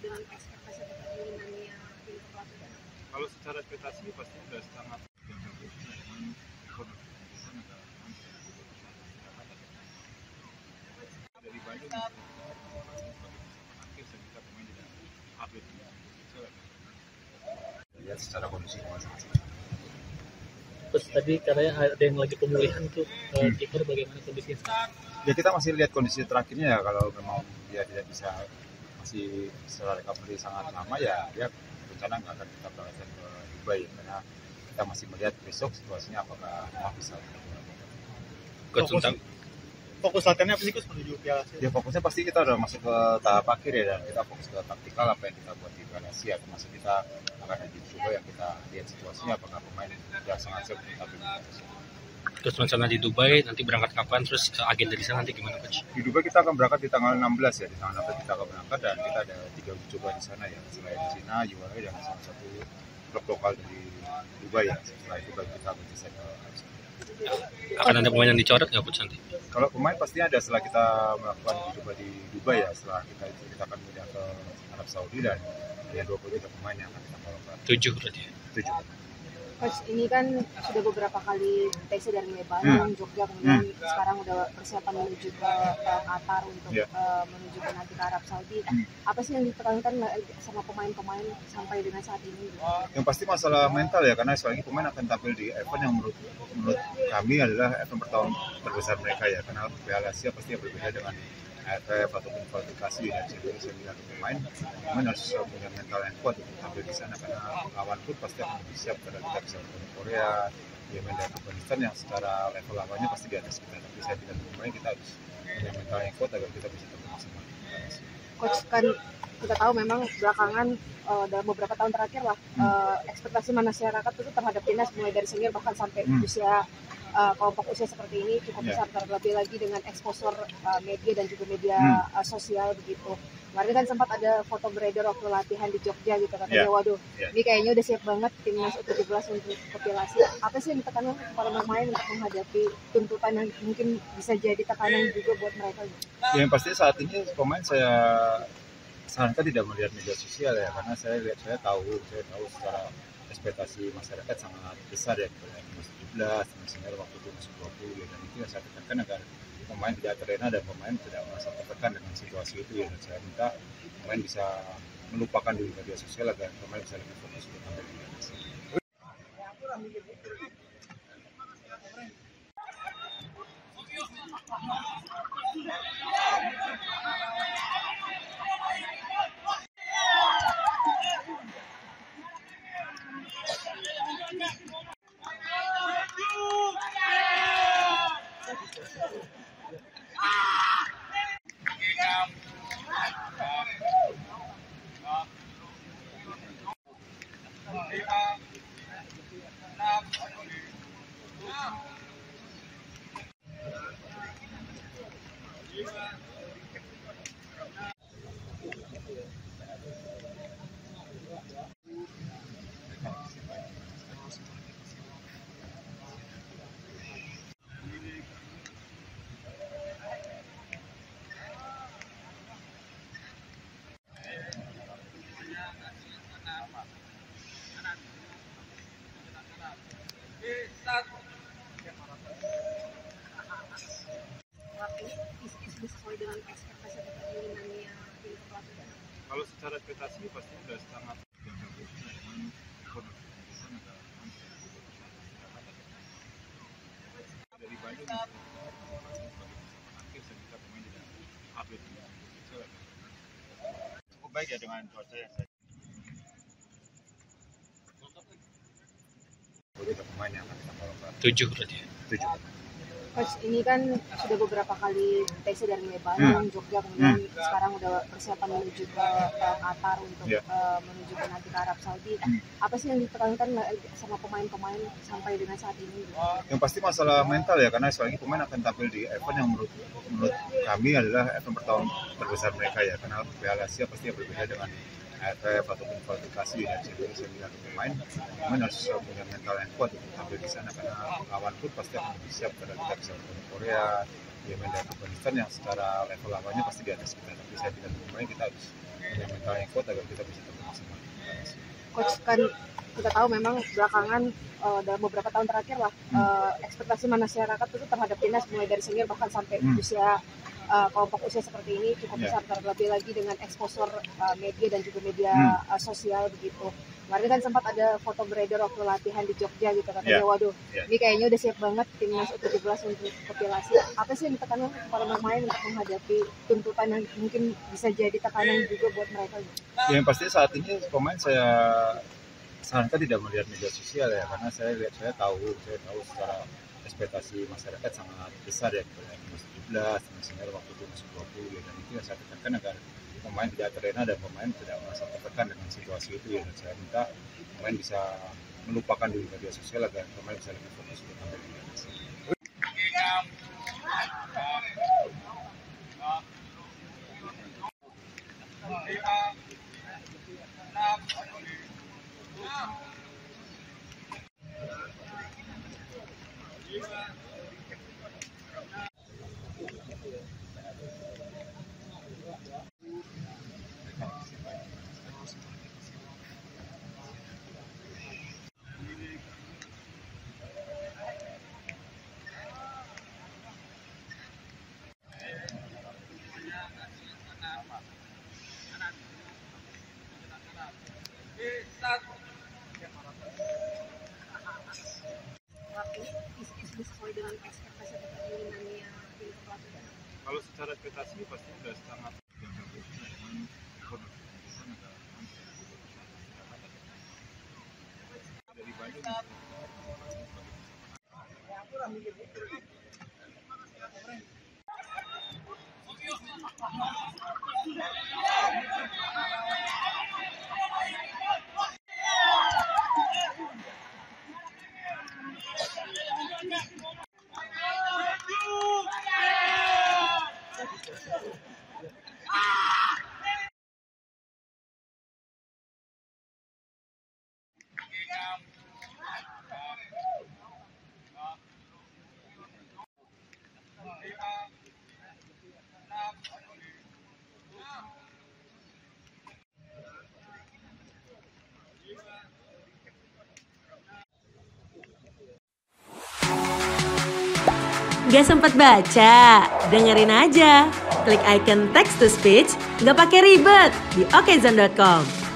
dengan ekspektasi atau keinginannya tim kepelatihan? Kalau secara ekspektasi pasti sudah sangat dari Bandung akhir saya bisa pemain tidak update lihat secara kondisi masing-masing. Terus tadi katanya ada yang lagi pemulihan tuh kiper bagaimana kondisinya? Ya kita masih lihat kondisi terakhirnya ya, kalau memang dia tidak bisa masih setelah recovery sangat lama ya dia rencana nggak akan kita berangkatkan ke Dubai karena kita masih melihat besok situasinya apakah bisa. Fokus latihannya apa sih Coach menuju Piala Asia? Ya fokusnya pasti kita udah masuk ke tahap akhir ya, dan kita fokus ke taktikal apa yang kita buat di Piala Asia, termasuk kita akan ada coba yang kita lihat situasinya apakah pemain sudah sangat siap untuk tampil di Piala Asia. Terus rencana di Dubai nanti berangkat kapan? Terus agenda di sana nanti gimana Coach? Di Dubai kita akan berangkat di tanggal 16 ya, di tanggal 16 kita akan berangkat dan kita ada 3 uji coba di sana ya, selain Cina, UAE dan salah satu klub lokal dari Dubai ya. Setelah itu baru kita bergeser ke Arab. Akan ada pemain yang dicoret nggak Coach nanti? Kalau pemain pastinya ada setelah kita melakukan uji coba di Dubai ya, setelah kita akan pindah ke Arab Saudi dan ada 23 pemain yang akan kita bawa. 7 berarti ya? 7. Coach, ini kan sudah beberapa kali TC dari Bandung, Jogja, kemudian sekarang udah persiapan menuju ke Qatar untuk menuju ke nanti ke Arab Saudi. Apa sih yang ditekankan sama pemain-pemain sampai dengan saat ini? Yang pasti masalah mental ya, karena sekali lagi pemain akan tampil di event yang menurut kami adalah event pertama terbesar mereka ya, karena Piala Asia pasti berbeda dengan AFF ataupun kualifikasi, dan saya bilang pemain harus punya mental yang kuat untuk tampil di sana, karena lawan pun pasti akan lebih siap karena kita bisa bertemu Korea, Yemen dan Afghanistan yang secara level lawannya pasti di atas kita, tapi saya bilang pemain kita harus punya mental yang kuat agar kita bisa tampil maksimal. Coach, kan kita tahu memang belakangan dalam beberapa tahun terakhir lah ekspektasi masyarakat itu terhadap timnas mulai dari senior bahkan sampai usia kelompok usia seperti ini cukup besar, terlebih lagi dengan eksposur media dan juga media sosial begitu. Kemarin kan sempat ada foto beredar waktu latihan di Jogja gitu, katanya waduh ini kayaknya udah siap banget timnas U17 untuk ke Piala Asia. Apa sih yang ditekankan para pemain untuk menghadapi tuntutan yang mungkin bisa jadi tekanan juga buat mereka? Ya, yang pasti saat ini pemain saya sarankan tidak melihat media sosial ya, karena saya tahu secara ekspektasi masyarakat sangat besar ya kepada timnas 17, timnas senior waktu itu masuk 20 ya, dan itu yang saya tekankan agar pemain tidak terlena dan pemain tidak merasa tertekan dengan situasi itu ya, dan saya minta pemain bisa melupakan di media sosial agar pemain bisa lebih fokus untuk tampil di Indonesia. Sesuai dengan ekspektasi atau keinginannya tim kepelatihan? Kalau secara ekspektasi pasti sudah sangat dari Bandung akhir saya bisa pemain tidak update cukup baik ya dengan cuaca yang saya pemain yang akan kita bawa. 7 berarti ya? 7. Coach, ini kan sudah beberapa kali TC dari Bandung, Jogja, kemudian sekarang udah persiapan menuju ke Qatar untuk menuju ke nanti ke Arab Saudi. Apa sih yang ditekankan sama pemain-pemain sampai dengan saat ini? Yang pasti masalah mental ya, karena sekali lagi pemain akan tampil di event yang menurut kami adalah event pertama terbesar mereka ya, karena Piala Asia pasti berbeda dengan AFF ataupun kualifikasi, dan saya bilang pemain harus punya mental yang kuat untuk tampil di sana, karena lawan pun pasti akan lebih siap karena kita bisa bertemu Korea, Yemen dan Afghanistan yang secara level lawannya pasti di atas kita, tapi saya tidak pemain, kita harus punya mental yang kuat agar kita bisa tetap maksimal. Coach, kan kita tahu memang belakangan dalam beberapa tahun terakhir lah ekspektasi masyarakat itu terhadap timnas mulai dari senior bahkan sampai usia kelompok usia seperti ini cukup besar, terlebih lagi dengan exposure media dan juga media sosial begitu. Kemarin kan sempat ada foto beredar waktu latihan di Jogja gitu, katanya waduh ini kayaknya udah siap banget timnas U17 untuk ke Piala Asia. Apa sih yang ditekankan kepada pemain untuk menghadapi tuntutan yang mungkin bisa jadi tekanan juga buat mereka? Yang pasti saat ini pemain saya sarankan tidak melihat media sosial ya, karena saya tahu secara ekspektasi masyarakat sangat besar ya kepada timnas 17, timnas senior waktu timnas 20 ya, dan itu yang saya tekankan agar pemain tidak terlena dan pemain tidak merasa tertekan dengan situasi itu ya, dan saya minta pemain bisa melupakan dulu media sosial agar pemain bisa lebih fokus untuk tampil di Piala Asia. Sesuai dengan ekspektasi atau keinginannya tim pelatih? Kalau secara ekspektasi pasti sudah sangat dari Bandung. Gak sempat baca? Dengerin aja. Klik icon text to speech, gak pakai ribet di okezone.com.